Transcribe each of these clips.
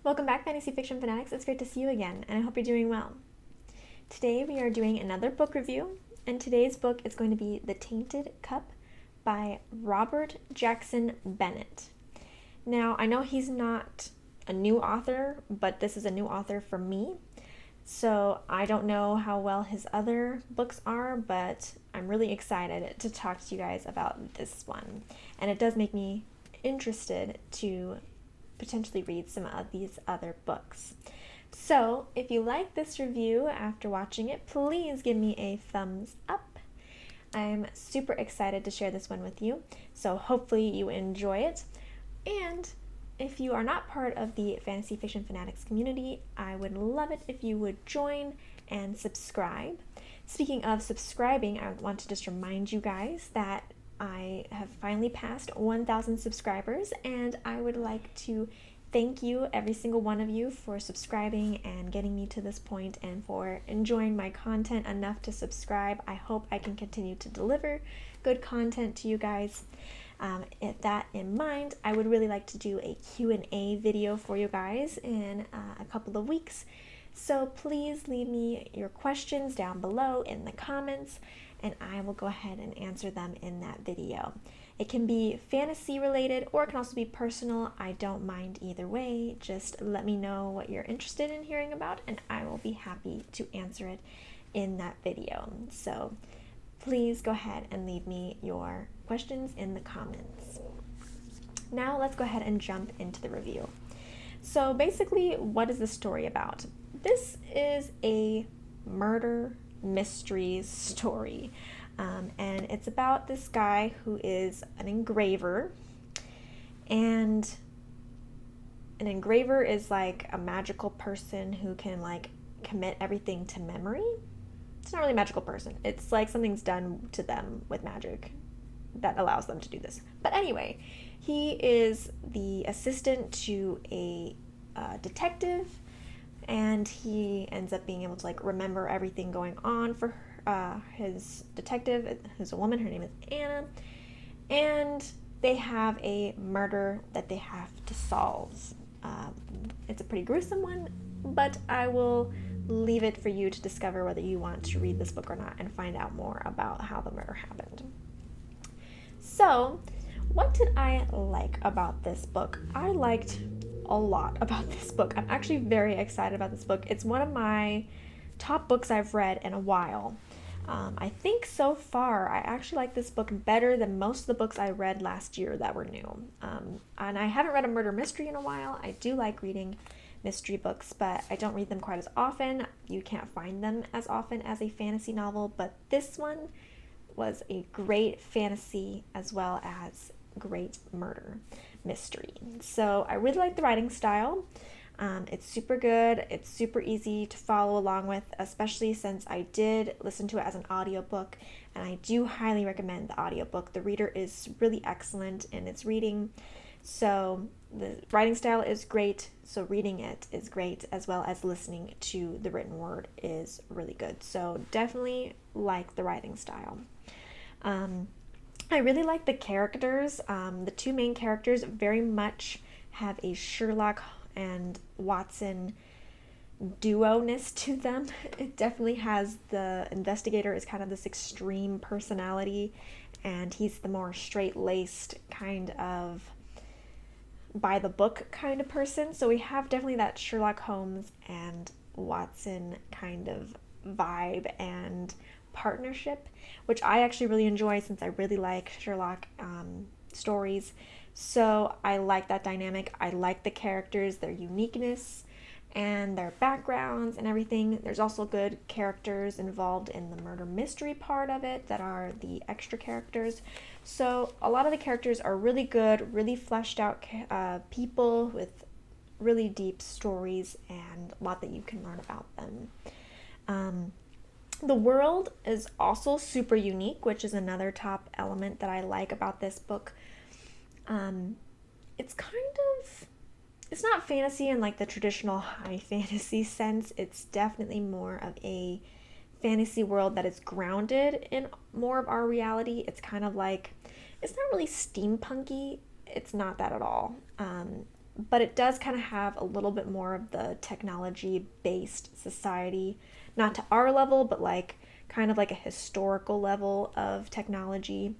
Welcome back, Fantasy Fiction Fanatics. It's great to see you again, and I hope you're doing well. Today we are doing another book review, and today's book is going to be The Tainted Cup by Robert Jackson Bennett. Now, I know he's not a new author, but this is a new author for me, so I don't know how well his other books are, but I'm really excited to talk to you guys about this one, and it does make me interested to potentially read some of these other books. So if you like this review after watching it, please give me a thumbs up. I'm super excited to share this one with you, so hopefully you enjoy it. And if you are not part of the Fantasy Fiction Fanatics community, I would love it if you would join and subscribe. Speaking of subscribing, I want to just remind you guys that I have finally passed 1,000 subscribers, and I would like to thank you, every single one of you, for subscribing and getting me to this point and for enjoying my content enough to subscribe. I hope I can continue to deliver good content to you guys. With that in mind, I would really like to do a Q&A video for you guys in a couple of weeks. So please leave me your questions down below in the comments, and I will go ahead and answer them in that video. It can be fantasy related, or it can also be personal. I don't mind either way. Just let me know what you're interested in hearing about, and I will be happy to answer it in that video. So please go ahead and leave me your questions in the comments. Now let's go ahead and jump into the review. So basically, what is the story about? This is a murder mystery story, and it's about this guy who is an engraver, and an engraver is like a magical person who can like commit everything to memory. It's not really a magical person, it's like something's done to them with magic that allows them to do this. But anyway, he is the assistant to a detective, and he ends up being able to like remember everything going on for his detective, who's a woman. Her name is Anna, and they have a murder that they have to solve. It's a pretty gruesome one, but I will leave it for you to discover whether you want to read this book or not and find out more about how the murder happened. So, what did I like about this book? I liked a lot about this book. I'm actually very excited about this book. It's one of my top books I've read in a while. I think so far I actually like this book better than most of the books I read last year that were new. And I haven't read a murder mystery in a while. I do like reading mystery books, but I don't read them quite as often. You can't find them as often as a fantasy novel, but this one was a great fantasy as well as great murder mystery. So I really like the writing style. It's super good. It's super easy to follow along with, especially since I did listen to it as an audiobook, and I do highly recommend the audiobook. The reader is really excellent in its reading. So the writing style is great, so reading it is great, as well as listening to the written word is really good. So definitely like the writing style. I really like the characters. The two main characters very much have a Sherlock and Watson duo-ness to them. It definitely has, the investigator is kind of this extreme personality, and he's the more straight-laced kind of by the book kind of person. So we have definitely that Sherlock Holmes and Watson kind of vibe and partnership, which I actually really enjoy since I really like Sherlock stories. So I like that dynamic. I like the characters, their uniqueness, and their backgrounds and everything. There's also good characters involved in the murder mystery part of it that are the extra characters. So a lot of the characters are really good, really fleshed out people with really deep stories and a lot that you can learn about them. The world is also super unique, which is another top element that I like about this book. It's not fantasy in like the traditional high fantasy sense. It's definitely more of a fantasy world that is grounded in more of our reality. It's kind of like, it's not really steampunky. It's not that at all. but it does kind of have a little bit more of the technology-based society, not to our level, but like kind of like a historical level of technology,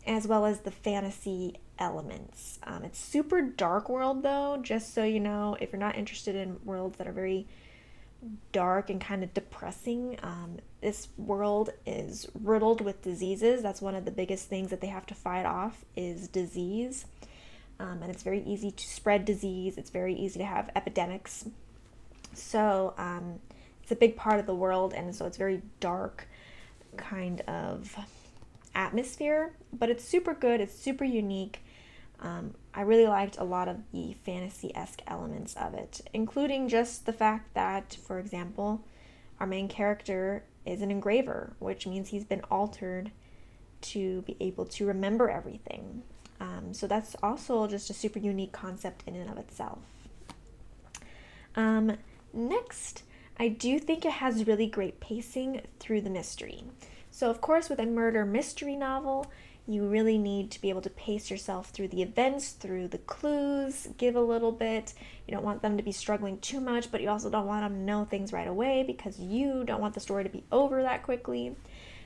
as well as the fantasy elements. It's super dark world though, just so you know, if you're not interested in worlds that are very dark and kind of depressing, this world is riddled with diseases. That's one of the biggest things that they have to fight off is disease. And it's very easy to spread disease. It's very easy to have epidemics. So it's a big part of the world, and so it's very dark kind of atmosphere, but it's super good. It's super unique. I really liked a lot of the fantasy-esque elements of it, including just the fact that, for example, our main character is an engraver, which means he's been altered to be able to remember everything. So that's also just a super unique concept in and of itself. Next, I do think it has really great pacing through the mystery. So of course, with a murder mystery novel, you really need to be able to pace yourself through the events, through the clues, give a little bit. You don't want them to be struggling too much, but you also don't want them to know things right away because you don't want the story to be over that quickly.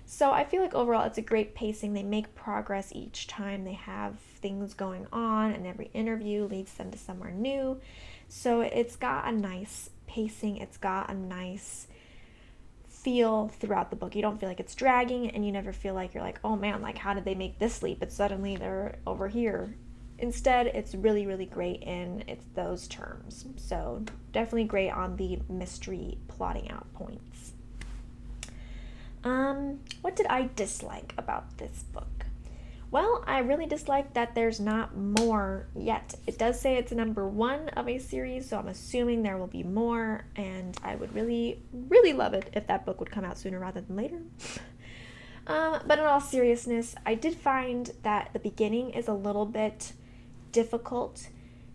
So I feel like overall it's a great pacing. They make progress each time they have things going on, and every interview leads them to somewhere new. So it's got a nice pacing. It's got a nice feel throughout the book. You don't feel like it's dragging, and you never feel like you're like, oh man, like how did they make this leap? But suddenly they're over here. Instead, it's really, really great in those terms. So definitely great on the mystery plotting out points. What did I dislike about this book? Well, I really dislike that there's not more yet. It does say it's number 1 of a series, so I'm assuming there will be more, and I would really, really love it if that book would come out sooner rather than later. But in all seriousness, I did find that the beginning is a little bit difficult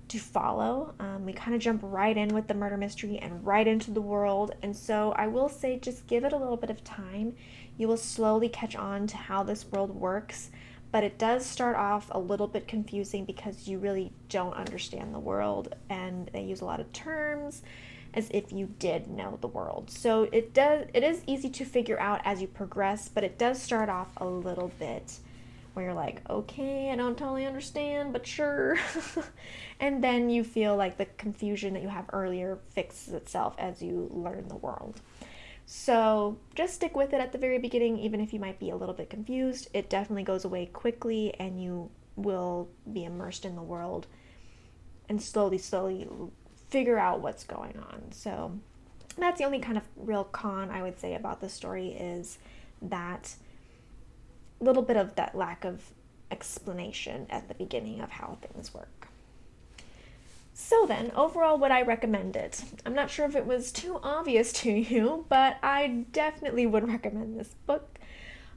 to follow. We kind of jump right in with the murder mystery and right into the world, and so I will say just give it a little bit of time. You will slowly catch on to how this world works, but it does start off a little bit confusing because you really don't understand the world, and they use a lot of terms as if you did know the world. So it is easy to figure out as you progress, but it does start off a little bit where you're like, okay, I don't totally understand, but sure. And then you feel like the confusion that you have earlier fixes itself as you learn the world. So just stick with it at the very beginning, even if you might be a little bit confused. It definitely goes away quickly, and you will be immersed in the world and slowly figure out what's going on. So that's the only kind of real con I would say about the story, is that little bit of that lack of explanation at the beginning of how things work. So then, overall, would I recommend it? I'm not sure if it was too obvious to you, but I definitely would recommend this book.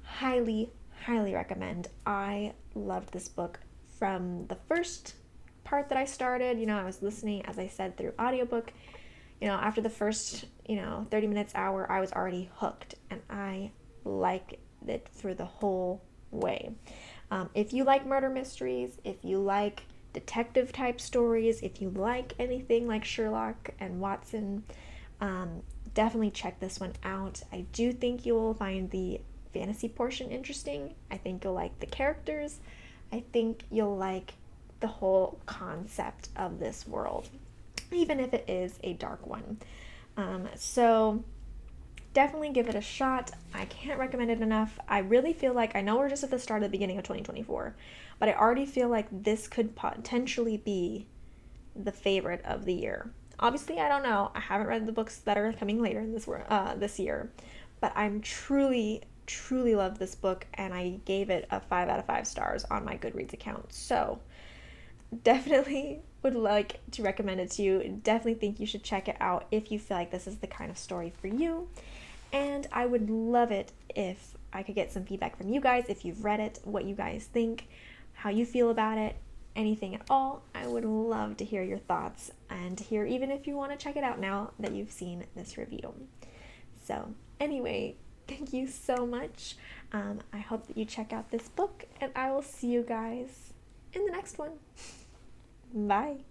Highly, highly recommend. I loved this book from the first part that I started. I was listening, as I said, through audiobook. After the first, 30 minutes, hour, I was already hooked, and I liked it through the whole way. If you like murder mysteries, if you like detective type stories, if you like anything like Sherlock and Watson, definitely check this one out. I do think you will find the fantasy portion interesting. I think you'll like the characters. I think you'll like the whole concept of this world, even if it is a dark one. So definitely give it a shot. I can't recommend it enough. I really feel like, I know we're just at the start of the beginning of 2024, but I already feel like this could potentially be the favorite of the year. Obviously, I don't know. I haven't read the books that are coming later in this year, but I'm truly love this book, and I gave it a 5 out of 5 stars on my Goodreads account. So definitely would like to recommend it to you. Definitely think you should check it out if you feel like this is the kind of story for you. And I would love it if I could get some feedback from you guys, if you've read it, what you guys think, how you feel about it, anything at all. I would love to hear your thoughts, and to hear even if you want to check it out now that you've seen this review. So anyway, thank you so much. I hope that you check out this book, and I will see you guys in the next one. Bye.